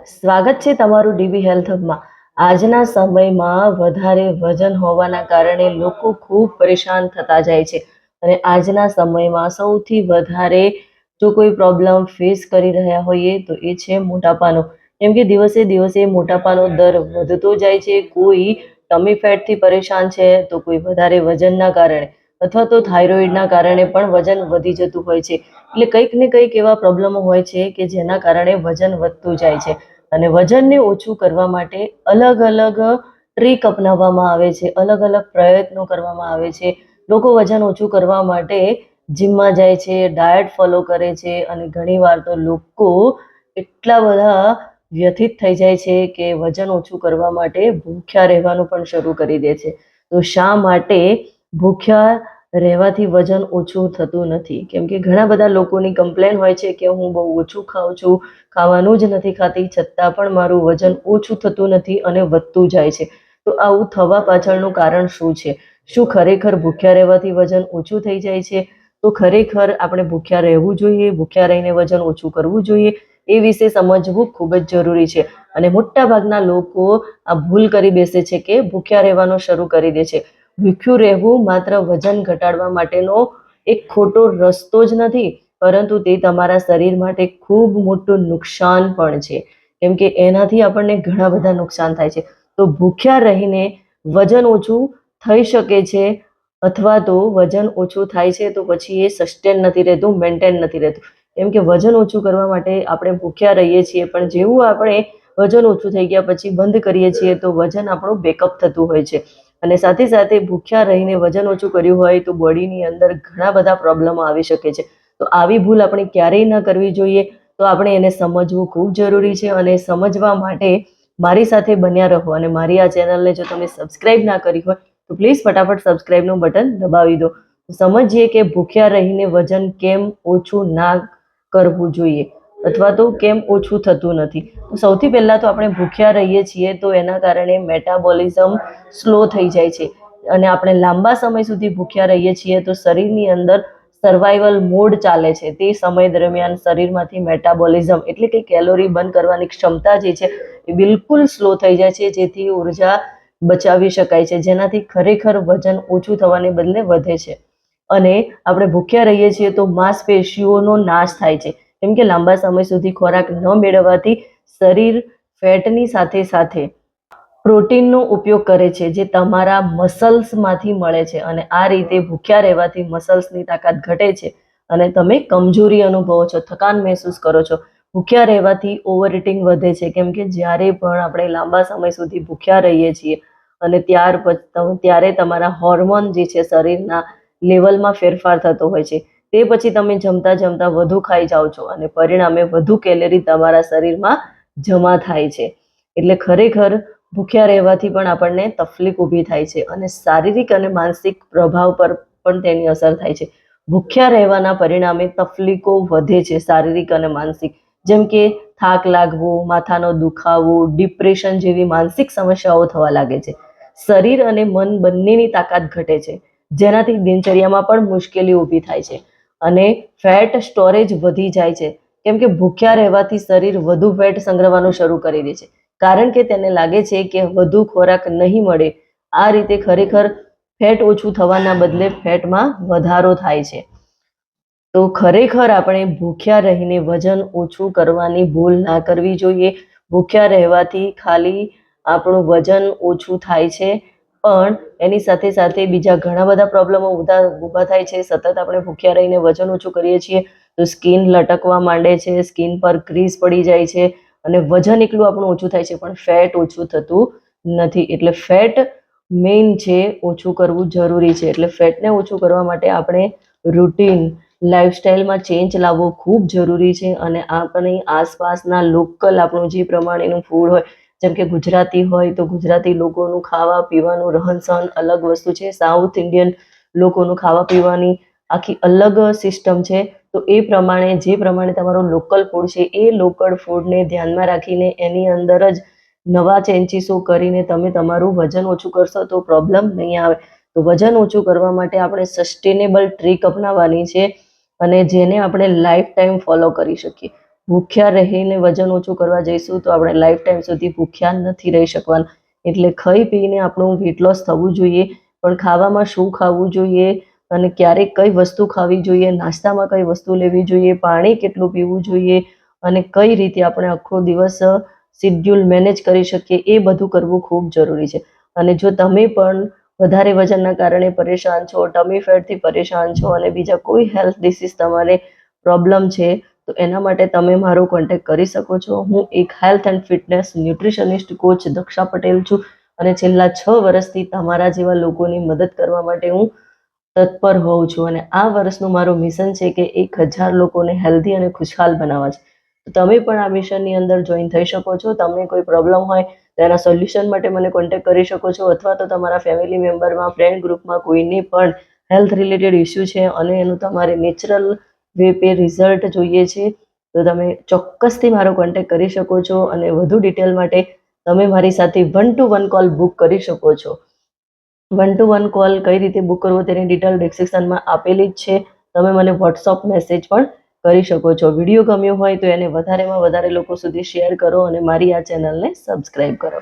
સ્વાગત છે તમારું ડીબી હેલ્થ હબમાં। આજના સમયમાં વધારે વજન હોવાના કારણે લોકો ખૂબ પરેશાન થતા જાય છે અને આજના સમયમાં સૌથી વધારે જો કોઈ પ્રોબ્લેમ ફેસ કરી રહ્યા હોઈએ તો એ છે મોટાપાનો। કેમ કે દિવસે દિવસે મોટાપાનો દર વધતો જાય છે। કોઈ ટમી ફેટથી પરેશાન છે તો કોઈ વધારે વજનના કારણે અથવા તો થાઇરોઇડના કારણે પણ વજન વધી જતું હોય છે। એટલે કંઈક ને કંઈક એવા પ્રોબ્લેમો હોય છે કે જેના કારણે વજન વધતું જાય છે અને વજનને ઓછું કરવા માટે અલગ અલગ ટ્રીક અપનાવવામાં આવે છે, અલગ અલગ પ્રયત્નો કરવામાં આવે છે। લોકો વજન ઓછું કરવા માટે જીમમાં જાય છે, ડાયટ ફોલો કરે છે અને ઘણીવાર તો લોકો એટલા બધા વ્યથિત થઈ જાય છે કે વજન ઓછું કરવા માટે ભૂખ્યા રહેવાનું પણ શરૂ કરી દે છે। તો શા માટે ભૂખ્યા રહેવાથી વજન ઓછું થતું નથી? કેમ કે ઘણા બધા લોકોની કમ્પ્લેન હોય છે કે હું બહુ ઓછું ખાઉં છું, ખાવાનું જ નથી ખાતી, છતાં પણ મારું વજન ઓછું થતું નથી અને વધતું જાય છે। તો આવું થવા પાછળનું કારણ શું છે? શું ખરેખર ભૂખ્યા રહેવાથી વજન ઓછું થઈ જાય છે? તો ખરેખર આપણે ભૂખ્યા રહેવું જોઈએ, ભૂખ્યા રહીને વજન ઓછું કરવું જોઈએ, એ વિશે સમજવું ખૂબ જ જરૂરી છે। અને મોટા ભાગના લોકો આ ભૂલ કરી બેસે છે કે ભૂખ્યા રહેવાનું શરૂ કરી દે છે। ભૂખ્યું રહેવું માત્ર વજન ઘટાડવા માટેનો એક ખોટો રસ્તો જ નથી, પરંતુ તે તમારા શરીર માટે ખૂબ મોટું નુકસાન પણ છે, કેમ કે એનાથી આપણને ઘણા બધા નુકસાન થાય છે। તો ભૂખ્યા રહીને વજન ઓછું થઈ શકે છે અથવા તો વજન ઓછું થાય છે તો પછી એ સસ્ટેન નથી રહેતું, મેન્ટેન નથી રહેતું। કેમ કે વજન ઓછું કરવા માટે આપણે ભૂખ્યા રહીએ છીએ, પણ જેવું આપણે વજન ઓછું થઈ ગયા પછી બંધ કરીએ છીએ તો વજન આપણું બેકઅપ થતું હોય છે અને સાથે સાથે ભૂખ્યા રહીને વજન ઓછું કર્યું હોય તો બોડીની અંદર ઘણા બધા પ્રોબ્લેમો આવી શકે છે। તો આવી ભૂલ આપણે ક્યારેય ન કરવી જોઈએ। તો આપણે એને સમજવું ખૂબ જરૂરી છે અને સમજવા માટે મારી સાથે બન્યા રહો અને મારી આ ચેનલને જો તમે સબસ્ક્રાઇબ ના કરી હોય તો પ્લીઝ ફટાફટ સબસ્ક્રાઇબનું બટન દબાવી દો। સમજીએ કે ભૂખ્યા રહીને વજન કેમ ઓછું ના કરવું જોઈએ અથવા તો કેમ ઓછું થતું નથી। તો સૌથી પહેલા તો આપણે ભૂખ્યા રહીએ છીએ તો એના કારણે મેટાબોલિઝમ સ્લો થઈ જાય છે અને આપણે લાંબા સમય સુધી ભૂખ્યા રહીએ છીએ તો શરીરની અંદર સર્વાઈવલ મોડ ચાલે છે। તે સમય દરમિયાન શરીરમાંથી મેટાબોલિઝમ એટલે કે કેલોરી બર્ન કરવાની ક્ષમતા જે છે એ બિલકુલ સ્લો થઈ જાય છે, જેથી ઉર્જા બચાવી શકાય છે, જેનાથી ખરેખર વજન ઓછું થવાને બદલે વધે છે। અને આપણે ભૂખ્યા રહીએ છીએ તો માંસપેશીઓનો નાશ થાય છે, કેમ કે લાંબા સમય સુધી ખોરાક ન મેળવવાથી શરીર ફેટની સાથે સાથે પ્રોટીનનો ઉપયોગ કરે છે જે તમારા મસલ્સમાંથી મળે છે અને આ રીતે ભૂખ્યા રહેવાથી મસલ્સની તાકાત ઘટે છે અને તમે કમજોરી અનુભવો છો, થકાન મહેસૂસ કરો છો। ભૂખ્યા રહેવાથી ઓવર ઇટિંગ વધે છે, કેમ કે જ્યારે પણ આપણે લાંબા સમય સુધી ભૂખ્યા રહીએ છીએ અને ત્યારે તમારા હોર્મોન જે છે શરીરના લેવલમાં ફેરફાર થતો હોય છે, તે પછી તમે જમતા જમતા વધુ ખાઈ જાઓ છો અને પરિણામે વધુ કેલરી તમારા શરીરમાં જમા થાય છે। એટલે ખરેખર ભૂખ્યા રહેવાથી પણ આપણને તકલીફ ઊભી થાય છે અને શારીરિક અને માનસિક પ્રભાવ પર પણ તેની અસર થાય છે। ભૂખ્યા રહેવાના પરિણામે તકલીફો વધે છે શારીરિક અને માનસિક, જેમ કે થાક લાગવો, માથાનો દુખાવો, ડિપ્રેશન જેવી માનસિક સમસ્યાઓ થવા લાગે છે। શરીર અને મન બંનેની તાકાત ઘટે છે, જેનાથી દિનચર્યામાં પણ મુશ્કેલી ઊભી થાય છે અને ફેટ સ્ટોરેજ વધી જાય છે, કેમ કે ભૂખ્યા રહેવાથી શરીર વધુ ફેટ સંગ્રહવાનું શરૂ કરી દે છે, કારણ કે તેને લાગે છે કે વધુ ખોરાક નહીં મળે। આ રીતે ખરેખર ફેટ ઓછું થવાના બદલે ફેટમાં વધારો થાય છે। તો ખરેખર આપણે ભૂખ્યા રહીને વજન ઓછું કરવાની ભૂલ ના કરવી જોઈએ। ભૂખ્યા રહેવાથી ખાલી આપણું વજન ઓછું થાય છે, પણ એની સાથે સાથે બીજા ઘણા બધા પ્રોબ્લેમો ઊભા થાય છે। સતત આપણે ભૂખ્યા રહીને વજન ઓછું કરીએ છીએ તો સ્કિન લટકવા માંડે છે, સ્કિન પર ક્રીઝ પડી જાય છે અને વજન એકલું આપણું ઓછું થાય છે પણ ફેટ ઓછું થતું નથી। એટલે ફેટ મેઇન છે, ઓછું કરવું જરૂરી છે। એટલે ફેટને ઓછું કરવા માટે આપણે રૂટીન લાઈફસ્ટાઈલમાં ચેન્જ લાવવો ખૂબ જરૂરી છે અને આપણી આસપાસના લોકલ આપણું જે પ્રમાણેનું ફૂડ હોય, જેમ કે ગુજરાતી હોય તો ગુજરાતી લોકોનું ખાવા પીવાનું રહન સહન અલગ વસ્તુ છે, સાઉથ ઇન્ડિયન લોકોનું ખાવા પીવાની આખી અલગ સિસ્ટમ છે। તો એ પ્રમાણે જે પ્રમાણે તમારું લોકલ ફૂડ છે એ લોકલ ફૂડને ધ્યાનમાં રાખીને એની અંદર જ નવા ચેન્જીસો કરીને તમે તમારું વજન ઓછું કરશો તો પ્રોબ્લેમ નહીં આવે। તો વજન ઓછું કરવા માટે આપણે સસ્ટેનેબલ ટ્રીક અપનાવવાની છે અને જેને આપણે લાઈફ ટાઈમ ફોલો કરી શકીએ। ભૂખ્યા રહીને વજન ઓછું કરવા જઈશું તો આપણે લાઈફ ટાઈમ સુધી ભૂખ્યા નથી રહી શકવાના. એટલે ખાઈ પીને આપણું વેટ લોસ થવું જોઈએ, પણ ખાવામાં શું ખાવું જોઈએ અને ક્યારેક કઈ વસ્તુ ખાવી જોઈએ, નાસ્તામાં કઈ વસ્તુ લેવી જોઈએ, પાણી કેટલું પીવું જોઈએ અને કઈ રીતે આપણે આખો દિવસ શેડ્યુલ મેનેજ કરી શકીએ, એ બધું કરવું ખૂબ જરૂરી છે. અને જો તમે પણ વધારે વજનના કારણે પરેશાન છો, ટમી ફેટથી પરેશાન છો અને બીજા કોઈ હેલ્થ ડિસીઝ તમારે પ્રોબ્લેમ છે, તો એના માટે તમે મારો કોન્ટેક્ટ કરી શકો છો. હું એક health and fitness nutritionist coach Daksha Patel છું અને છેલ્લા 6 વર્ષથી તમારા જેવા લોકોની મદદ કરવા માટે હું તત્પર હોઉં છું. અને આ વર્ષનું મારું મિશન છે કે 1000 લોકોને હેલ્ધી અને ખુશહાલ બનાવવા છે. તો તમે પણ આ મિશનની અંદર જોઈન થઈ શકો છો. તમને કોઈ પ્રોબ્લેમ હોય તો એના સોલ્યુશન માટે મને કોન્ટેક્ટ કરી શકો છો, અથવા તો તમારા ફેમિલી મેમ્બરમાં, ફ્રેન્ડ ગ્રુપમાં કોઈને પણ હેલ્થ રિલેટેડ ઇસ્યુ છે અને એનું તમારે નેચરલ વે પે રિઝલ્ટ જોઈએ છે, તો તમે ચોક્કસથી મારો કોન્ટેક્ટ કરી શકો છો. અને વધુ ડિટેલ માટે તમે મારી સાથે 1 to 1 કોલ બુક કરી શકો છો. 1 to 1 કોલ કઈ રીતે બુક કરવો તેની ડિટેલ ડિસ્ક્રિપ્શનમાં આપેલી જ છે. તમે મને વોટ્સઅપ મેસેજ પણ કરી શકો છો. વિડીયો ગમ્યો હોય તો એને વધારેમાં વધારે લોકો સુધી શેર કરો અને મારી આ ચેનલને સબસ્ક્રાઈબ કરો.